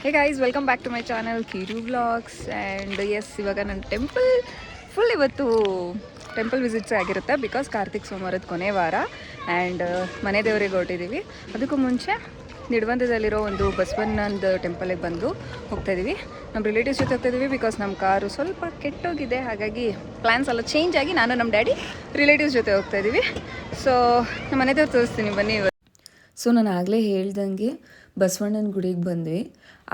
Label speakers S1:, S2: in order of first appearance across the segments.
S1: Hey guys, welcome back to my channel Kiru vlogs. And yes, ಇವಾಗ ನನ್ನ temple full ಇವತ್ತು temple visits ಆಗಿರುತ್ತೆ. Because Kartik ಸೋಮವಾರದ ಕೊನೆ ವಾರ ಆ್ಯಂಡ್ ಮನೆ ದೇವರಿಗೆ ಹೊರಟಿದ್ದೀವಿ. ಅದಕ್ಕೂ ಮುಂಚೆ ನಿಡ್ವಂದದಲ್ಲಿರೋ ಒಂದು ಬಸವಣ್ಣಂದು ಟೆಂಪಲಿಗೆ ಬಂದು ಹೋಗ್ತಾಯಿದ್ದೀವಿ. ನಮ್ಮ ರಿಲೇಟಿವ್ಸ್ ಜೊತೆ ಹೋಗ್ತಾಯಿದ್ದೀವಿ. ಬಿಕಾಸ್ ನಮ್ಮ ಕಾರು ಸ್ವಲ್ಪ ಕೆಟ್ಟೋಗಿದೆ, ಹಾಗಾಗಿ ಪ್ಲ್ಯಾನ್ಸ್ ಎಲ್ಲ ಚೇಂಜ್ ಆಗಿ ನಾನು ನಮ್ಮ ಡ್ಯಾಡಿ ರಿಲೇಟಿವ್ಸ್ ಜೊತೆ ಹೋಗ್ತಾಯಿದ್ದೀವಿ. ಸೊ ನಮ್ಮ ಮನೆ ದೇವ್ರು ತೋರಿಸ್ತೀನಿ ಬನ್ನಿ. ಸೊ ನಾನು ಆಗಲೇ ಹೇಳ್ದಂಗೆ ಬಸವಣ್ಣನ ಗುಡಿಗೆ ಬಂದ್ವಿ.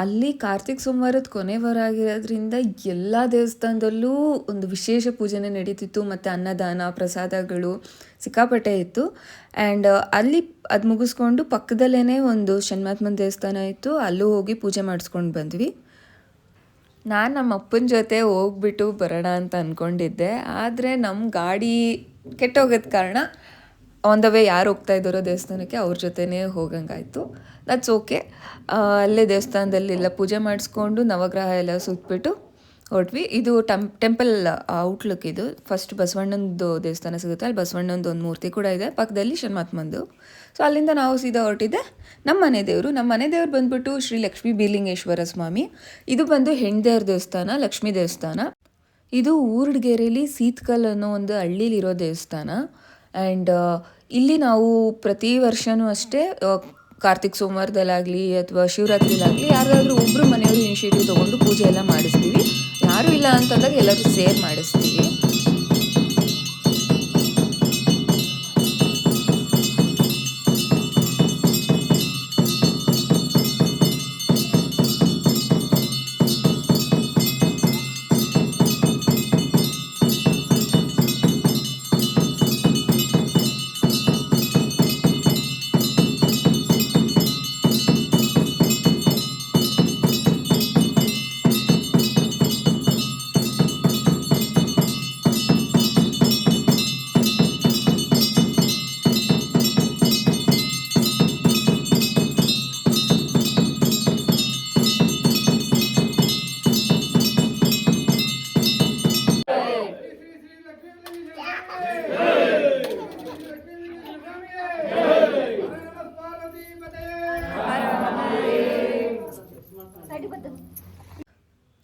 S1: ಅಲ್ಲಿ ಕಾರ್ತಿಕ್ ಸೋಮವಾರದ ಕೊನೆ ವಾರ ಆಗಿರೋದ್ರಿಂದ ಎಲ್ಲ ದೇವಸ್ಥಾನದಲ್ಲೂ ಒಂದು ವಿಶೇಷ ಪೂಜೆನೇ ನಡೀತಿತ್ತು. ಮತ್ತು ಅನ್ನದಾನ ಪ್ರಸಾದಗಳು ಸಿಕ್ಕಾಪಟ್ಟೆ ಇತ್ತು. ಆ್ಯಂಡ್ ಅಲ್ಲಿ ಅದು ಮುಗಿಸ್ಕೊಂಡು ಪಕ್ಕದಲ್ಲೇ ಒಂದು ಶನ್ಮಾತ್ಮನ ದೇವಸ್ಥಾನ ಇತ್ತು, ಅಲ್ಲೂ ಹೋಗಿ ಪೂಜೆ ಮಾಡಿಸ್ಕೊಂಡು ಬಂದ್ವಿ. ನಾನು ನಮ್ಮ ಅಪ್ಪನ ಜೊತೆ ಹೋಗ್ಬಿಟ್ಟು ಬರೋಣ ಅಂತ ಅಂದ್ಕೊಂಡಿದ್ದೆ. ಆದರೆ ನಮ್ಮ ಗಾಡಿ ಕೆಟ್ಟೋಗೋದ ಕಾರಣ ಆನ್ ದ ವೇ ಯಾರು ಹೋಗ್ತಾ ಇದ್ದಾರೋ ದೇವಸ್ಥಾನಕ್ಕೆ ಅವ್ರ ಜೊತೆನೇ ಹೋಗಂಗಾಯಿತು. That's okay. ಅಲ್ಲೇ ದೇವಸ್ಥಾನದಲ್ಲಿ ಎಲ್ಲ ಪೂಜೆ ಮಾಡಿಸ್ಕೊಂಡು ನವಗ್ರಹ ಎಲ್ಲ ಸುತ್ತಬಿಟ್ಟು ಹೊರಟ್ವಿ. ಇದು ಟೆಂಪಲ್ ಔಟ್ಲುಕ್. ಇದು ಫಸ್ಟ್ ಬಸವಣ್ಣನದು ದೇವಸ್ಥಾನ ಸಿಗುತ್ತೆ, ಅಲ್ಲಿ ಬಸವಣ್ಣನದು ಒಂದು ಮೂರ್ತಿ ಕೂಡ ಇದೆ, ಪಕ್ಕದಲ್ಲಿ ಶನ್ಮಾತ್ಮಂದು. ಸೊ ಅಲ್ಲಿಂದ ನಾವು ಸೀದಾ ಹೊರಟಿದ್ದೆ ನಮ್ಮ ಮನೆ ದೇವರು ಬಂದುಬಿಟ್ಟು ಶ್ರೀ ಲಕ್ಷ್ಮೀ ಬೀಲಿಂಗೇಶ್ವರ ಸ್ವಾಮಿ. ಇದು ಬಂದು ಹೆಣ್ದೇವ್ರ ದೇವಸ್ಥಾನ, ಲಕ್ಷ್ಮೀ ದೇವಸ್ಥಾನ. ಇದು ಊರ್ಡ್ಗೆರೆಯಲ್ಲಿ ಸೀತ್ಕಲ್ ಅನ್ನೋ ಒಂದು ಹಳ್ಳಿಲಿರೋ ದೇವಸ್ಥಾನ. ಆ್ಯಂಡ್ ಇಲ್ಲಿ ನಾವು ಪ್ರತಿ ವರ್ಷವೂ ಅಷ್ಟೇ ಕಾರ್ತಿಕ್ ಸೋಮವಾರದಲ್ಲಾಗಲಿ ಅಥವಾ ಶಿವರಾತ್ರಿಲಾಗಲಿ ಯಾರಾದರೂ ಒಬ್ಬರು ಮನೆಯವರು ಇನಿಷಿಯೇಟಿವ್ ತೊಗೊಂಡು ಪೂಜೆ ಎಲ್ಲ ಮಾಡಿಸ್ತೀವಿ. ಯಾರೂ ಇಲ್ಲ ಅಂತಂದಾಗ ಎಲ್ಲರೂ ಸೇರ್ ಮಾಡಿಸ್ತೀವಿ.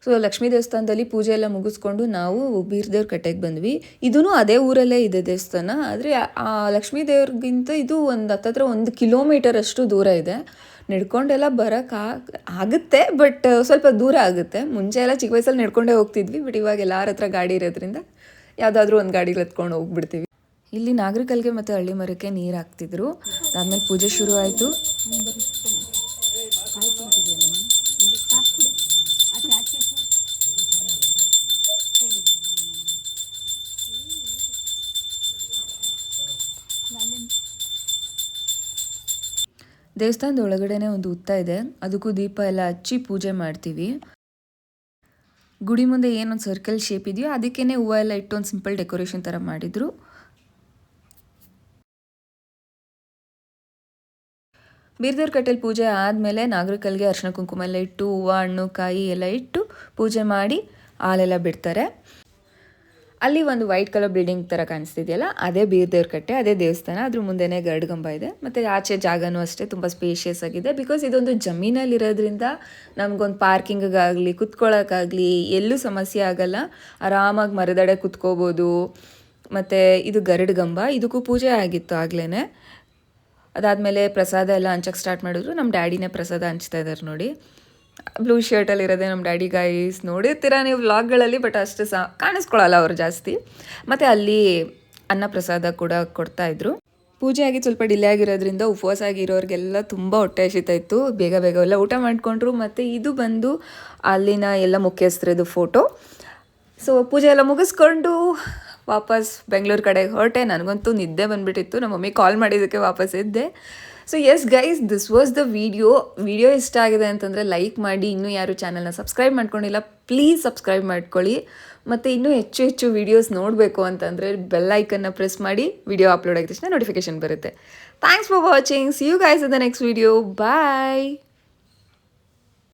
S1: ಸೊ ಲಕ್ಷ್ಮೀ ದೇವಸ್ಥಾನದಲ್ಲಿ ಪೂಜೆ ಎಲ್ಲ ಮುಗಿಸ್ಕೊಂಡು ನಾವು ಬೀರ್ದೇವ್ರ ಕಟ್ಟೆಗೆ ಬಂದ್ವಿ. ಇದೂ ಅದೇ ಊರಲ್ಲೇ ಇದೆ ದೇವಸ್ಥಾನ. ಆದರೆ ಆ ಲಕ್ಷ್ಮೀ ದೇವ್ರಿಗಿಂತ ಇದು ಒಂದು ಹತ್ತತ್ರ 1 ಕಿಲೋಮೀಟರ್ ಅಷ್ಟು ದೂರ ಇದೆ. ನಡ್ಕೊಂಡೆಲ್ಲ ಆಗುತ್ತೆ, ಬಟ್ ಸ್ವಲ್ಪ ದೂರ ಆಗುತ್ತೆ. ಮುಂಚೆ ಎಲ್ಲ ಚಿಕ್ಕ ವಯಸ್ಸಲ್ಲಿ ನಡ್ಕೊಂಡೇ ಹೋಗ್ತಿದ್ವಿ, ಬಟ್ ಇವಾಗ ಎಲ್ಲರ ಹತ್ರ ಗಾಡಿ ಇರೋದ್ರಿಂದ ಯಾವುದಾದ್ರೂ ಒಂದು ಗಾಡಿಗೆ ಹತ್ಕೊಂಡು ಹೋಗ್ಬಿಡ್ತೀವಿ. ಇಲ್ಲಿ ನಾಗರಿಕಲ್ಗೆ ಮತ್ತು ಹಳ್ಳಿ ಮರಕ್ಕೆ ನೀರು ಹಾಕ್ತಿದ್ರು. ಅದಾದಮೇಲೆ ಪೂಜೆ ಶುರು ಆಯಿತು. ದೇವಸ್ಥಾನದ ಒಳಗಡೆನೆ ಒಂದು ಹುತ್ತ ಇದೆ, ಅದಕ್ಕೂ ದೀಪ ಎಲ್ಲ ಹಚ್ಚಿ ಪೂಜೆ ಮಾಡ್ತೀವಿ. ಗುಡಿ ಮುಂದೆ ಏನೊಂದು ಸರ್ಕಲ್ ಶೇಪ್ ಇದೆಯೋ ಅದಕ್ಕೇನೆ ಹೂವು ಎಲ್ಲ ಇಟ್ಟು ಒಂದು ಸಿಂಪಲ್ ಡೆಕೋರೇಷನ್ ಥರ ಮಾಡಿದರು. ಬೀರ್ದೇವ್ರ ಕಟ್ಟೆಲಿ ಪೂಜೆ ಆದಮೇಲೆ ನಾಗರಿಕಲ್ಗೆ ಅರ್ಶಿನ ಕುಂಕುಮ ಎಲ್ಲ ಇಟ್ಟು ಹೂವು ಹಣ್ಣು ಕಾಯಿ ಎಲ್ಲ ಇಟ್ಟು ಪೂಜೆ ಮಾಡಿ ಹಾಲೆಲ್ಲ ಬಿಡ್ತಾರೆ. ಅಲ್ಲಿ ಒಂದು ವೈಟ್ ಕಲರ್ ಬಿಲ್ಡಿಂಗ್ ಥರ ಕಾಣಿಸ್ತಿದೆಯಲ್ಲ, ಅದೇ ಬೀರ್ದೇವ್ರ ಕಟ್ಟೆ, ಅದೇ ದೇವಸ್ಥಾನ. ಅದ್ರ ಮುಂದೆನೇ ಗರುಡಗಂಬ ಇದೆ. ಮತ್ತು ಆಚೆ ಜಾಗನೂ ಅಷ್ಟೇ ತುಂಬ ಸ್ಪೇಷಿಯಸ್ ಆಗಿದೆ. ಬಿಕಾಸ್ ಇದೊಂದು ಜಮೀನಲ್ಲಿರೋದ್ರಿಂದ ನಮಗೊಂದು ಪಾರ್ಕಿಂಗಿಗಾಗಲಿ ಕುತ್ಕೊಳ್ಳೋಕ್ಕಾಗಲಿ ಎಲ್ಲೂ ಸಮಸ್ಯೆ ಆಗೋಲ್ಲ. ಆರಾಮಾಗಿ ಮರದಡೆ ಕುತ್ಕೋಬೋದು. ಮತ್ತು ಇದು ಗರುಡಗಂಬ, ಇದಕ್ಕೂ ಪೂಜೆ ಆಗಿತ್ತು ಆಗಲೇ. ಅದಾದಮೇಲೆ ಪ್ರಸಾದ ಎಲ್ಲ ಹಂಚಕ್ಕೆ ಸ್ಟಾರ್ಟ್ ಮಾಡಿದ್ರು. ನಮ್ಮ ಡ್ಯಾಡಿನೇ ಪ್ರಸಾದ ಹಂಚ್ತಾ ಇದ್ದಾರೆ ನೋಡಿ. ಬ್ಲೂ ಶರ್ಟಲ್ಲಿ ಇರೋದೇ ನಮ್ಮ ಡ್ಯಾಡಿ. ಗೈಸ್ ನೋಡಿರ್ತೀರ ನೀವು ವ್ಲಾಗ್ಗಳಲ್ಲಿ, ಬಟ್ ಅಷ್ಟು ಕಾಣಿಸ್ಕೊಳ್ಳಲ್ಲ ಅವರು ಜಾಸ್ತಿ. ಮತ್ತು ಅಲ್ಲಿ ಅನ್ನ ಪ್ರಸಾದ ಕೂಡ ಕೊಡ್ತಾಯಿದ್ರು. ಪೂಜೆ ಆಗಿ ಸ್ವಲ್ಪ ಡಿಲೇ ಆಗಿರೋದ್ರಿಂದ ಉಪವಾಸ ಆಗಿರೋರಿಗೆಲ್ಲ ತುಂಬ ಹೊಟ್ಟೆ ಹಸಿತಾ ಇತ್ತು. ಬೇಗ ಎಲ್ಲ ಊಟ ಮಾಡಿಕೊಂಡ್ರು. ಮತ್ತು ಇದು ಬಂದು ಅಲ್ಲಿನ ಎಲ್ಲ ಮುಖ್ಯಸ್ಥರದ್ದು ಫೋಟೋ. ಸೊ ಪೂಜೆ ಎಲ್ಲ ಮುಗಿಸ್ಕೊಂಡು ವಾಪಸ್ ಬೆಂಗಳೂರು ಕಡೆಗೆ ಹೊರಟೆ. ನನಗಂತೂ ನಿದ್ದೆ ಬಂದುಬಿಟ್ಟಿತ್ತು. ನಮ್ಮ ಮಮ್ಮಿ ಕಾಲ್ ಮಾಡಿದ್ದಕ್ಕೆ ವಾಪಸ್ ಇದ್ದೆ. So yes guys, this was the video ಇಷ್ಟ ಆಗಿದೆ ಅಂತಂದರೆ ಲೈಕ್ ಮಾಡಿ. ಇನ್ನೂ ಯಾರು ಚಾನಲ್ನ ಸಬ್ಸ್ಕ್ರೈಬ್ ಮಾಡ್ಕೊಂಡಿಲ್ಲ, ಪ್ಲೀಸ್ ಸಬ್ಸ್ಕ್ರೈಬ್ ಮಾಡ್ಕೊಳ್ಳಿ. ಮತ್ತು ಇನ್ನೂ ಹೆಚ್ಚು ವೀಡಿಯೋಸ್ ನೋಡಬೇಕು ಅಂತಂದರೆ ಬೆಲ್ ಐಕನ್ನ ಪ್ರೆಸ್ ಮಾಡಿ. ವಿಡಿಯೋ ಅಪ್ಲೋಡ್ ಆಗಿದ ತಕ್ಷಣ ನೋಟಿಫಿಕೇಶನ್ ಬರುತ್ತೆ. Thanks for watching. See you guys in the next video. Bye.